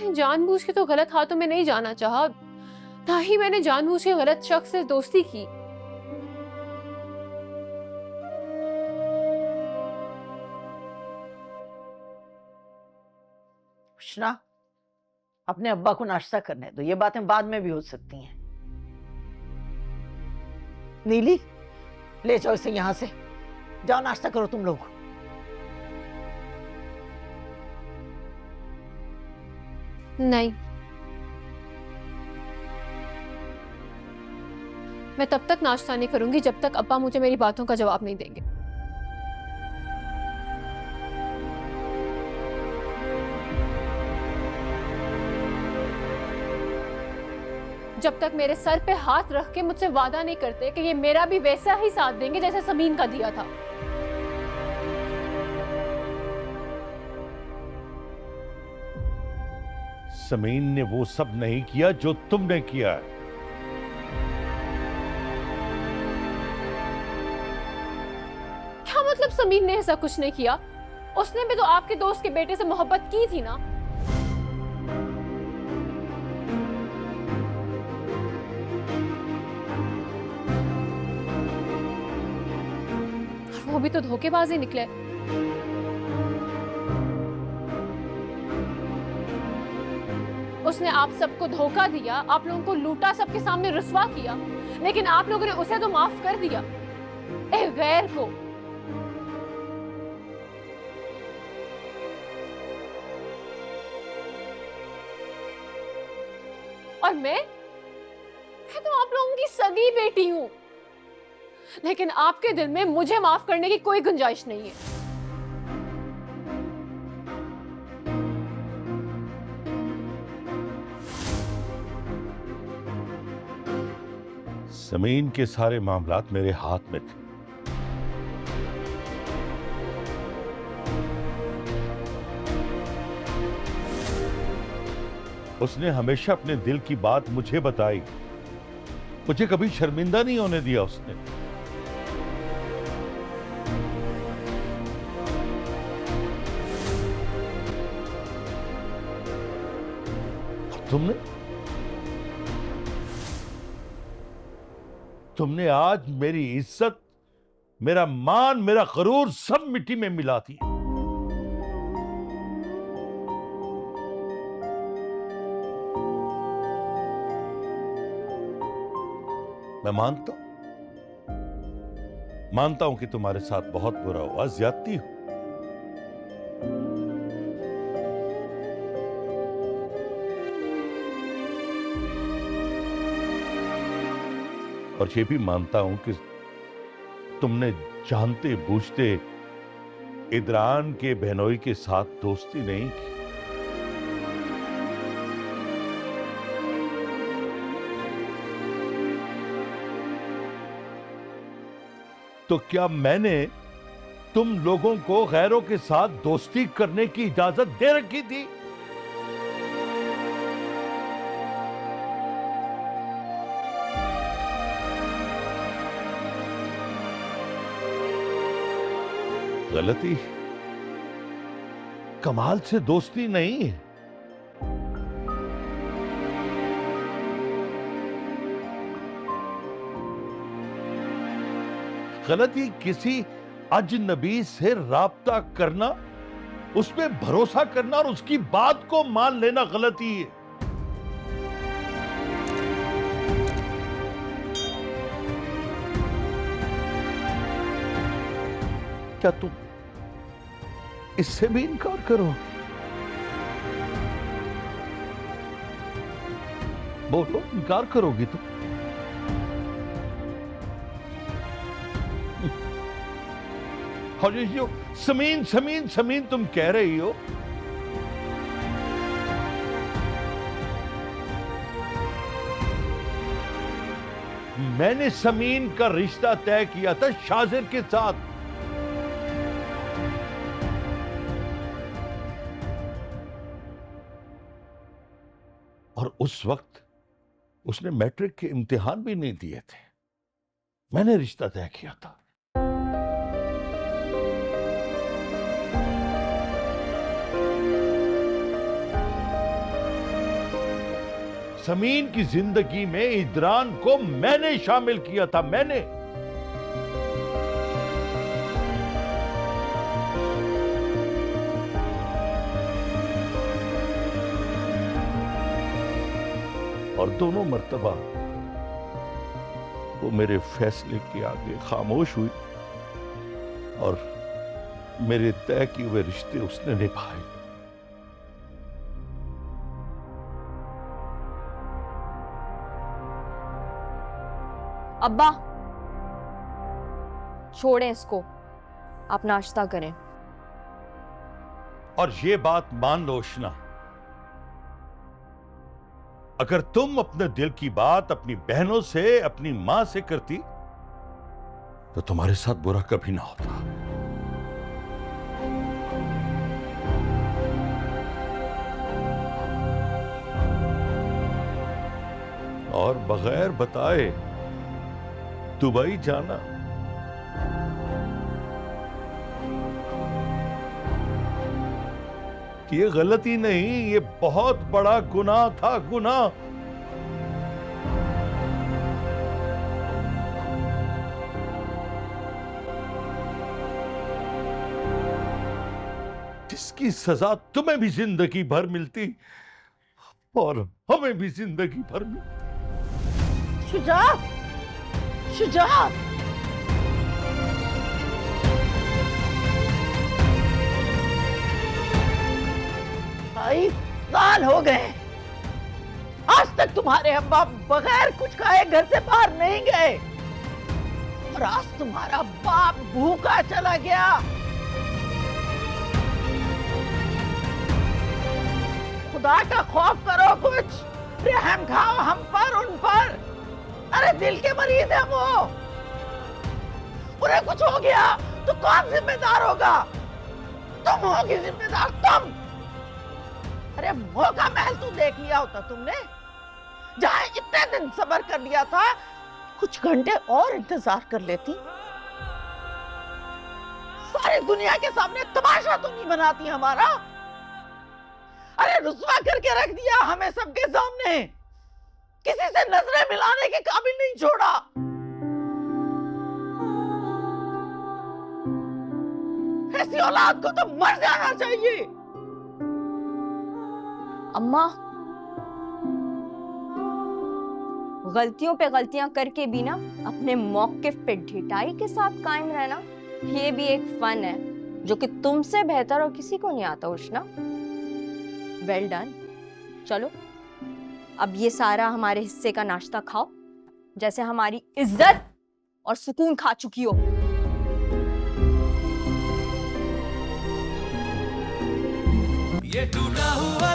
मैंने जानबूझ के तो गलत हाथों में नहीं जाना चाहा, ना ही मैंने जानबूझ के गलत शख्स से दोस्ती की। उष्णा, अपने अब्बा को नाश्ता करने दो, ये बातें बाद में भी हो सकती हैं। नीली, ले जाओ इसे यहां से। जाओ नाश्ता करो तुम लोग। नहीं, मैं तब तक नाश्ता नहीं करूंगी जब तक अब्बा मुझे मेरी बातों का जवाब नहीं देंगे। जब तक मेरे सर पे हाथ रख के मुझसे वादा नहीं करते कि ये मेरा भी वैसा ही साथ देंगे जैसे समीन का दिया था। समीन ने वो सब नहीं किया जो तुमने किया है। क्या मतलब समीन ने ऐसा कुछ नहीं किया? उसने भी तो आपके दोस्त के बेटे से मोहब्बत की थी ना। और वो भी तो धोखेबाज ही निकले। उसने आप सबको धोखा दिया, आप लोगों को लूटा, सबके सामने रुस्वा किया, लेकिन आप लोगों ने उसे तो माफ कर दिया, एक गैर को। और मैं तो आप लोगों की सगी बेटी हूं, लेकिन आपके दिल में मुझे माफ करने की कोई गुंजाइश नहीं है। समीन के सारे मामलात मेरे हाथ में थे। उसने हमेशा अपने दिल की बात मुझे बताई, मुझे कभी शर्मिंदा नहीं होने दिया उसने। और तुमने आज मेरी इज्जत, मेरा मान, मेरा गरूर सब मिट्टी में मिला दिया। मैं मानता हूं कि तुम्हारे साथ बहुत बुरा हुआ, ज्यादती हुई। और ये भी मानता हूं कि तुमने जानते बूझते इदरान के बहनोई के साथ दोस्ती नहीं की। तो क्या मैंने तुम लोगों को गैरों के साथ दोस्ती करने की इजाजत दे रखी थी? गलती कमाल से दोस्ती नहीं है। गलती किसी अजनबी से राब्ता करना, उसमें भरोसा करना और उसकी बात को मान लेना गलती है। क्या तुम इससे भी इनकार करो? बोलो, इनकार करोगी तुम? और ये जो समीन समीन समीन तुम कह रही हो, मैंने समीन का रिश्ता तय किया था शाजिर के साथ। और उस वक्त उसने मैट्रिक के इम्तिहान भी नहीं दिए थे। मैंने रिश्ता तय किया था। यासमीन की जिंदगी में इदरान को मैंने शामिल किया था, मैंने। और दोनों मर्तबा वो मेरे फैसले के आगे खामोश हुई और मेरे तय किए हुए रिश्ते उसने निभाए। अब्बा छोड़ें इसको, आप नाश्ता करें। और ये बात मान लो उष्णा, अगर तुम अपने दिल की बात अपनी बहनों से, अपनी मां से करती तो तुम्हारे साथ बुरा कभी ना होता। और बगैर बताए दुबई जाना, ये गलती नहीं, ये बहुत बड़ा गुनाह था, गुनाह। जिसकी सजा तुम्हें भी जिंदगी भर मिलती और हमें भी जिंदगी भर मिलती। शुजात, शुजात, भाई साल हो गए, आज तक तुम्हारे अब्बा बगैर कुछ खाए घर से बाहर नहीं गए, और आज तुम्हारा बाप भूखा चला गया। खुदा का खौफ करो, कुछ रहम खाओ हम पर, उन पर। अरे दिल के मरीज है वो, उन्हें कुछ हो गया तो कौन जिम्मेदार होगा? तुम होगी जिम्मेदार, तुम। अरे मौका महल तो देख लिया होता तुमने, जहां इतने दिन सब्र कर लिया था, कुछ घंटे और इंतजार कर लेती। सारी दुनिया के सामने तमाशा तो नहीं बनाती हमारा। अरे रुस्वा करके रख दिया हमें सबके सामने, किसी से नजरें मिलाने के काबिल नहीं छोड़ा। ऐसी औलाद को तो मर जाना चाहिए। अम्मा, गलतियों पे गलतियां करके भी ना अपने मौकिफ पे ढिठाई के साथ कायम रहना, ये भी एक फन है जो कि तुमसे बेहतर और किसी को नहीं आता उष्णा। Well done. चलो अब ये सारा हमारे हिस्से का नाश्ता खाओ, जैसे हमारी इज्जत और सुकून खा चुकी हो। ये टूटा हुआ